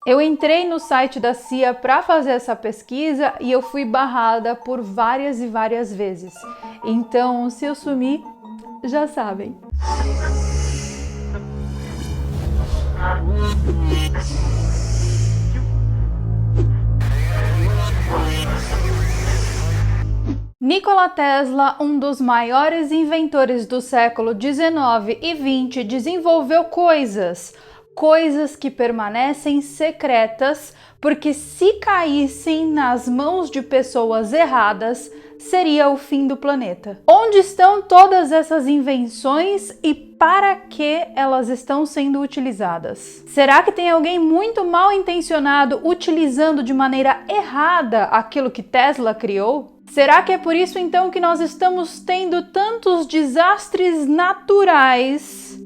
Eu entrei no site da CIA para fazer essa pesquisa e eu fui barrada por várias e várias vezes. Então, se eu sumir, já sabem. Nikola Tesla, um dos maiores inventores do século 19 e 20, desenvolveu coisas que permanecem secretas, porque se caíssem nas mãos de pessoas erradas, seria o fim do planeta. Onde estão todas essas invenções e para que elas estão sendo utilizadas? Será que tem alguém muito mal intencionado utilizando de maneira errada aquilo que Tesla criou? Será que é por isso então que nós estamos tendo tantos desastres naturais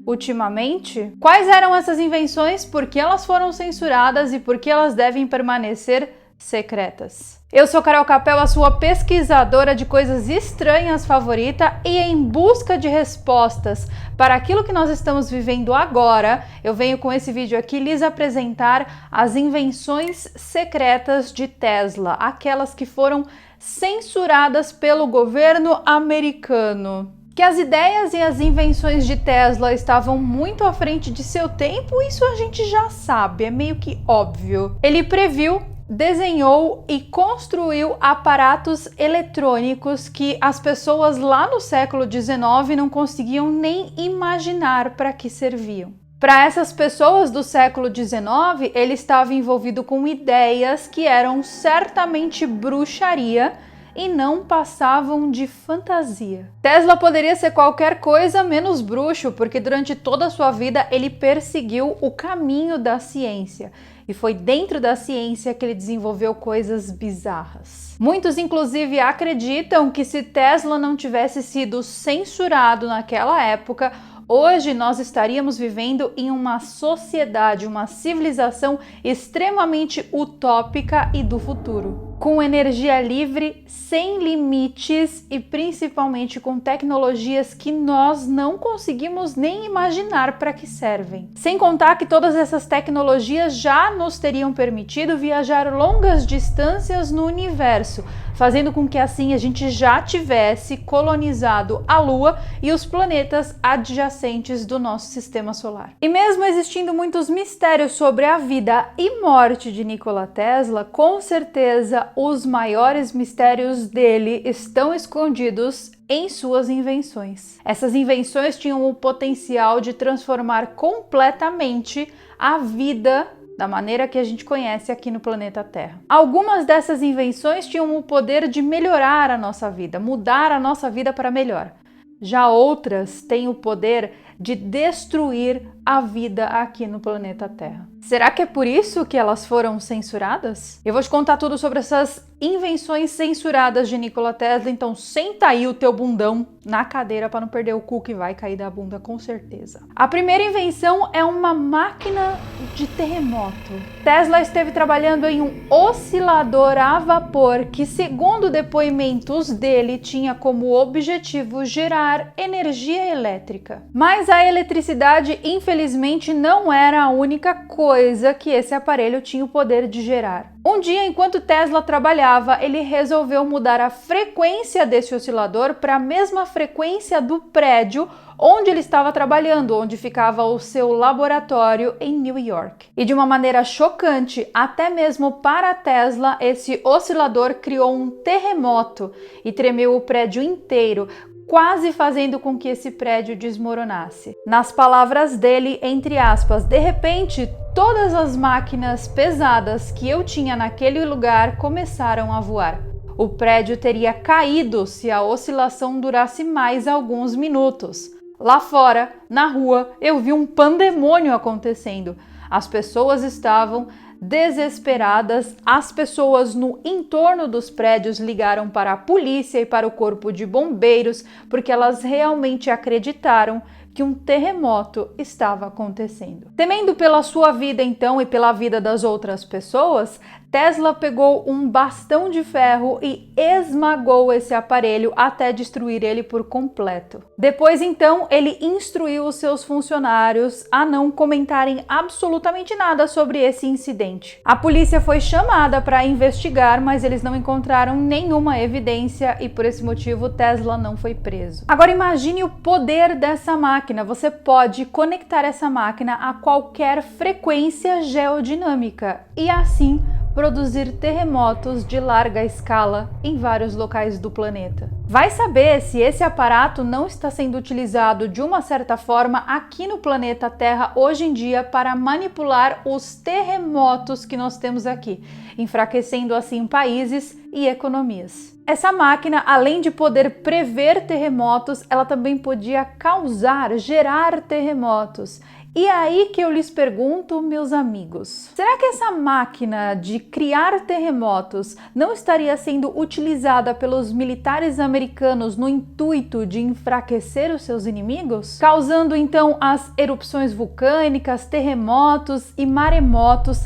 ultimamente? Quais eram essas invenções, por que elas foram censuradas e por que elas devem permanecer secretas? Eu sou Carol Capel, a sua pesquisadora de coisas estranhas favorita, e em busca de respostas para aquilo que nós estamos vivendo agora, eu venho com esse vídeo aqui lhes apresentar as invenções secretas de Tesla, aquelas que foram censuradas pelo governo americano. Que as ideias e as invenções de Tesla estavam muito à frente de seu tempo, isso a gente já sabe, é meio que óbvio. Ele previu, desenhou e construiu aparatos eletrônicos que as pessoas lá no século XIX não conseguiam nem imaginar para que serviam. Para essas pessoas do século XIX, ele estava envolvido com ideias que eram certamente bruxaria e não passavam de fantasia. Tesla poderia ser qualquer coisa menos bruxo, porque durante toda a sua vida ele perseguiu o caminho da ciência. E foi dentro da ciência que ele desenvolveu coisas bizarras. Muitos, inclusive, acreditam que se Tesla não tivesse sido censurado naquela época, hoje nós estaríamos vivendo em uma sociedade, uma civilização extremamente utópica e do futuro, com energia livre, sem limites e principalmente com tecnologias que nós não conseguimos nem imaginar para que servem. Sem contar que todas essas tecnologias já nos teriam permitido viajar longas distâncias no universo, fazendo com que assim a gente já tivesse colonizado a Lua e os planetas adjacentes do nosso sistema solar. E mesmo existindo muitos mistérios sobre a vida e morte de Nikola Tesla, com certeza os maiores mistérios dele estão escondidos em suas invenções. Essas invenções tinham o potencial de transformar completamente a vida da maneira que a gente conhece aqui no planeta Terra. Algumas dessas invenções tinham o poder de melhorar a nossa vida, mudar a nossa vida para melhor. Já outras têm o poder de destruir a vida aqui no planeta Terra. Será que é por isso que elas foram censuradas? Eu vou te contar tudo sobre essas invenções censuradas de Nikola Tesla, então senta aí o teu bundão na cadeira para não perder o cu que vai cair da bunda com certeza. A primeira invenção é uma máquina de terremoto. Tesla esteve trabalhando em um oscilador a vapor que, segundo depoimentos dele, tinha como objetivo gerar energia elétrica. Mas a eletricidade, infelizmente, não era a única coisa que esse aparelho tinha o poder de gerar. Um dia, enquanto Tesla trabalhava, ele resolveu mudar a frequência desse oscilador para a mesma frequência do prédio onde ele estava trabalhando, onde ficava o seu laboratório em New York. E de uma maneira chocante, até mesmo para Tesla, esse oscilador criou um terremoto e tremeu o prédio inteiro, quase fazendo com que esse prédio desmoronasse. Nas palavras dele, entre aspas, de repente, todas as máquinas pesadas que eu tinha naquele lugar começaram a voar. O prédio teria caído se a oscilação durasse mais alguns minutos. Lá fora, na rua, eu vi um pandemônio acontecendo. As pessoas estavam desesperadas, as pessoas no entorno dos prédios ligaram para a polícia e para o corpo de bombeiros, porque elas realmente acreditaram que um terremoto estava acontecendo. Temendo pela sua vida então e pela vida das outras pessoas, Tesla pegou um bastão de ferro e esmagou esse aparelho até destruir ele por completo. Depois, então, ele instruiu os seus funcionários a não comentarem absolutamente nada sobre esse incidente. A polícia foi chamada para investigar, mas eles não encontraram nenhuma evidência e por esse motivo Tesla não foi preso. Agora imagine o poder dessa máquina. Você pode conectar essa máquina a qualquer frequência geodinâmica e assim produzir terremotos de larga escala em vários locais do planeta. Vai saber se esse aparato não está sendo utilizado de uma certa forma aqui no planeta Terra hoje em dia para manipular os terremotos que nós temos aqui, enfraquecendo assim países e economias. Essa máquina, além de poder prever terremotos, ela também podia causar, gerar terremotos. E aí que eu lhes pergunto, meus amigos, será que essa máquina de criar terremotos não estaria sendo utilizada pelos militares americanos no intuito de enfraquecer os seus inimigos? Causando então as erupções vulcânicas, terremotos e maremotos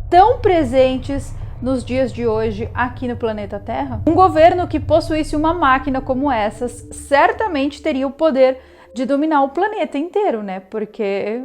tão presentes nos dias de hoje aqui no planeta Terra? Um governo que possuísse uma máquina como essas certamente teria o poder de dominar o planeta inteiro, né? Porque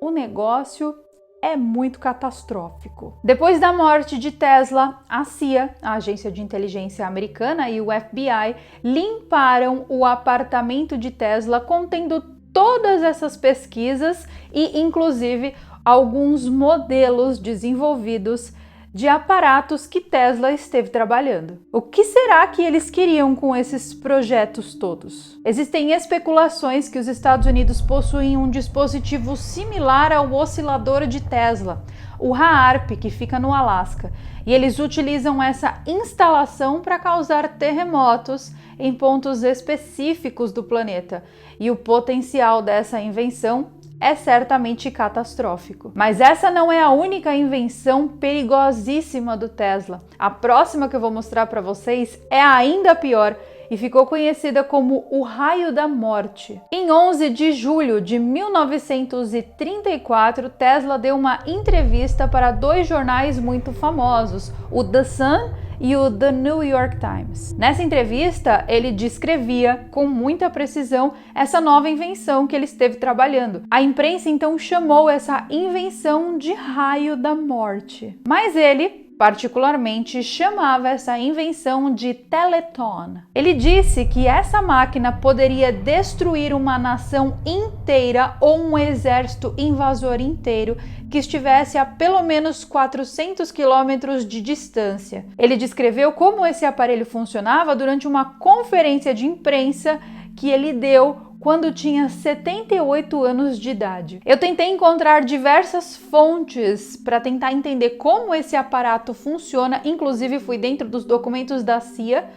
o negócio é muito catastrófico. Depois da morte de Tesla, a CIA, a Agência de Inteligência Americana, e o FBI limparam o apartamento de Tesla contendo todas essas pesquisas e, inclusive, alguns modelos desenvolvidos de aparatos que Tesla esteve trabalhando. O que será que eles queriam com esses projetos todos? Existem especulações que os Estados Unidos possuem um dispositivo similar ao oscilador de Tesla, o HAARP, que fica no Alasca, e eles utilizam essa instalação para causar terremotos em pontos específicos do planeta, e o potencial dessa invenção é certamente catastrófico. Mas essa não é a única invenção perigosíssima do Tesla. A próxima que eu vou mostrar para vocês é ainda pior e ficou conhecida como o raio da morte. Em 11 de julho de 1934, Tesla deu uma entrevista para dois jornais muito famosos, o The Sun e o The New York Times. Nessa entrevista, ele descrevia com muita precisão essa nova invenção que ele esteve trabalhando. A imprensa então chamou essa invenção de raio da morte. Mas ele particularmente chamava essa invenção de Teleton. Ele disse que essa máquina poderia destruir uma nação inteira ou um exército invasor inteiro que estivesse a pelo menos 400 quilômetros de distância. Ele descreveu como esse aparelho funcionava durante uma conferência de imprensa que ele deu quando tinha 78 anos de idade. Eu tentei encontrar diversas fontes para tentar entender como esse aparato funciona, inclusive fui dentro dos documentos da CIA,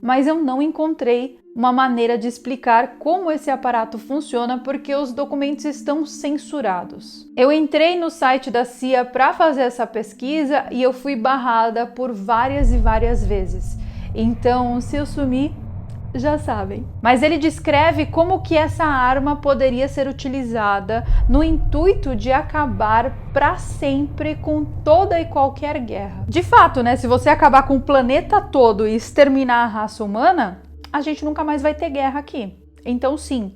mas eu não encontrei uma maneira de explicar como esse aparato funciona porque os documentos estão censurados. Eu entrei no site da CIA para fazer essa pesquisa e eu fui barrada por várias e várias vezes. Então, se eu sumir, já sabem. Mas ele descreve como que essa arma poderia ser utilizada no intuito de acabar para sempre com toda e qualquer guerra. De fato, né? Se você acabar com o planeta todo e exterminar a raça humana, a gente nunca mais vai ter guerra aqui. Então, sim,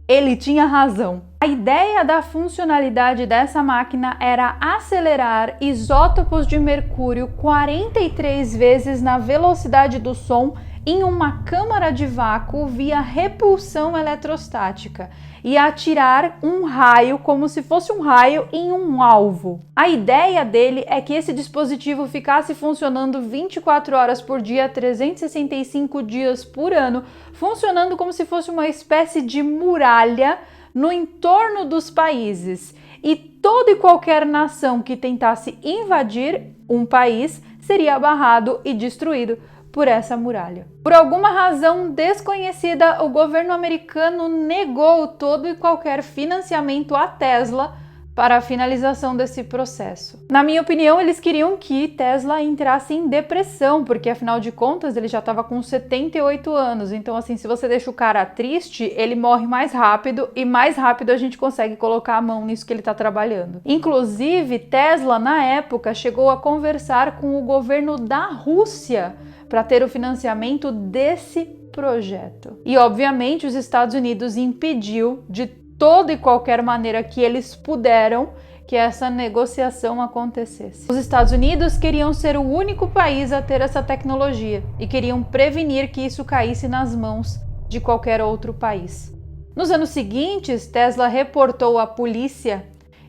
ele tinha razão. A ideia da funcionalidade dessa máquina era acelerar isótopos de mercúrio 43 vezes na velocidade do som em uma câmara de vácuo via repulsão eletrostática e atirar um raio como se fosse um raio em um alvo. A ideia dele é que esse dispositivo ficasse funcionando 24 horas por dia, 365 dias por ano, funcionando como se fosse uma espécie de muralha no entorno dos países. E toda e qualquer nação que tentasse invadir um país seria barrado e destruído por essa muralha. Por alguma razão desconhecida, o governo americano negou todo e qualquer financiamento à Tesla para a finalização desse processo. Na minha opinião, eles queriam que Tesla entrasse em depressão, porque afinal de contas ele já estava com 78 anos. Então, assim, se você deixa o cara triste, ele morre mais rápido e mais rápido a gente consegue colocar a mão nisso que ele está trabalhando. Inclusive, Tesla, na época, chegou a conversar com o governo da Rússia para ter o financiamento desse projeto. E, obviamente, os Estados Unidos impediu de toda e qualquer maneira que eles puderam que essa negociação acontecesse. Os Estados Unidos queriam ser o único país a ter essa tecnologia e queriam prevenir que isso caísse nas mãos de qualquer outro país. Nos anos seguintes, Tesla reportou à polícia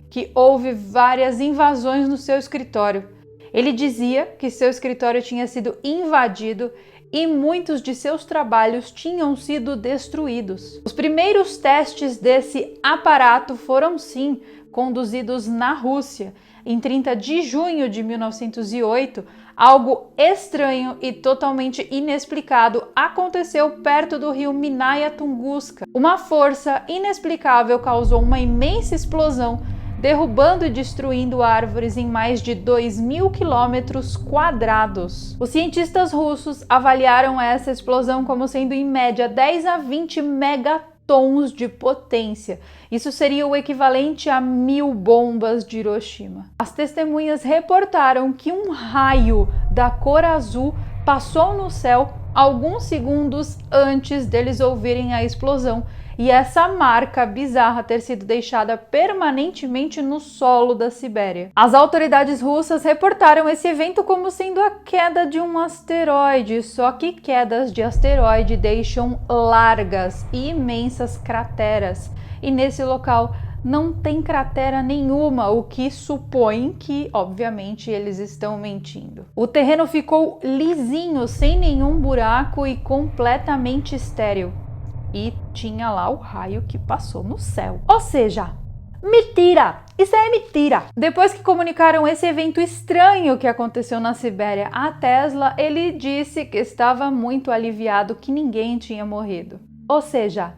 que houve várias invasões no seu escritório. Ele dizia que seu escritório tinha sido invadido e muitos de seus trabalhos tinham sido destruídos. Os primeiros testes desse aparato foram, sim, conduzidos na Rússia. Em 30 de junho de 1908, algo estranho e totalmente inexplicado aconteceu perto do rio Minaya Tunguska. Uma força inexplicável causou uma imensa explosão, derrubando e destruindo árvores em mais de 2.000 quilômetros quadrados. Os cientistas russos avaliaram essa explosão como sendo em média 10 a 20 megatons de potência. Isso seria o equivalente a 1.000 bombas de Hiroshima. As testemunhas reportaram que um raio da cor azul passou no céu alguns segundos antes deles ouvirem a explosão, e essa marca bizarra ter sido deixada permanentemente no solo da Sibéria. As autoridades russas reportaram esse evento como sendo a queda de um asteroide, só que quedas de asteroide deixam largas e imensas crateras, e nesse local não tem cratera nenhuma, o que supõe que, obviamente, eles estão mentindo. O terreno ficou lisinho, sem nenhum buraco e completamente estéril. E tinha lá o raio que passou no céu. Ou seja, mentira! Isso é mentira! Depois que comunicaram esse evento estranho que aconteceu na Sibéria a Tesla, ele disse que estava muito aliviado que ninguém tinha morrido. Ou seja,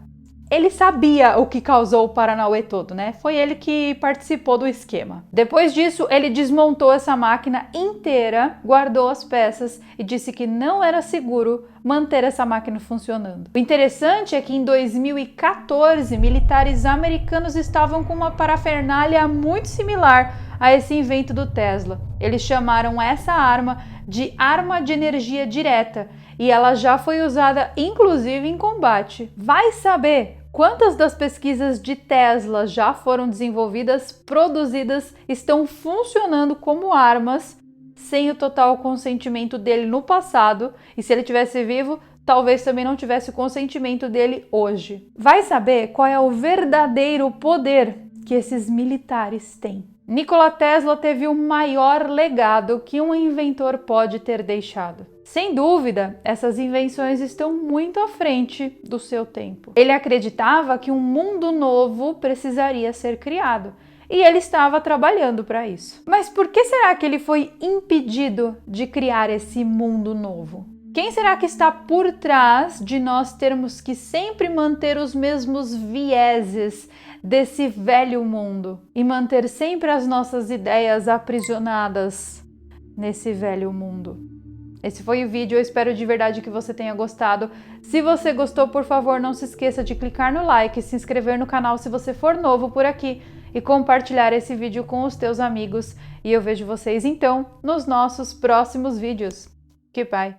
ele sabia o que causou o Paranauê todo, né? Foi ele que participou do esquema. Depois disso, ele desmontou essa máquina inteira, guardou as peças e disse que não era seguro manter essa máquina funcionando. O interessante é que em 2014, militares americanos estavam com uma parafernália muito similar a esse invento do Tesla. Eles chamaram essa arma de arma de energia direta e ela já foi usada inclusive em combate. Vai saber quantas das pesquisas de Tesla já foram desenvolvidas, produzidas, estão funcionando como armas sem o total consentimento dele no passado, e se ele tivesse vivo, talvez também não tivesse o consentimento dele hoje. Vai saber qual é o verdadeiro poder que esses militares têm. Nikola Tesla teve o maior legado que um inventor pode ter deixado. Sem dúvida, essas invenções estão muito à frente do seu tempo. Ele acreditava que um mundo novo precisaria ser criado e ele estava trabalhando para isso. Mas por que será que ele foi impedido de criar esse mundo novo? Quem será que está por trás de nós termos que sempre manter os mesmos vieses desse velho mundo e manter sempre as nossas ideias aprisionadas nesse velho mundo? Esse foi o vídeo, eu espero de verdade que você tenha gostado. Se você gostou, por favor, não se esqueça de clicar no like, se inscrever no canal se você for novo por aqui e compartilhar esse vídeo com os teus amigos. E eu vejo vocês então nos nossos próximos vídeos. Que pai!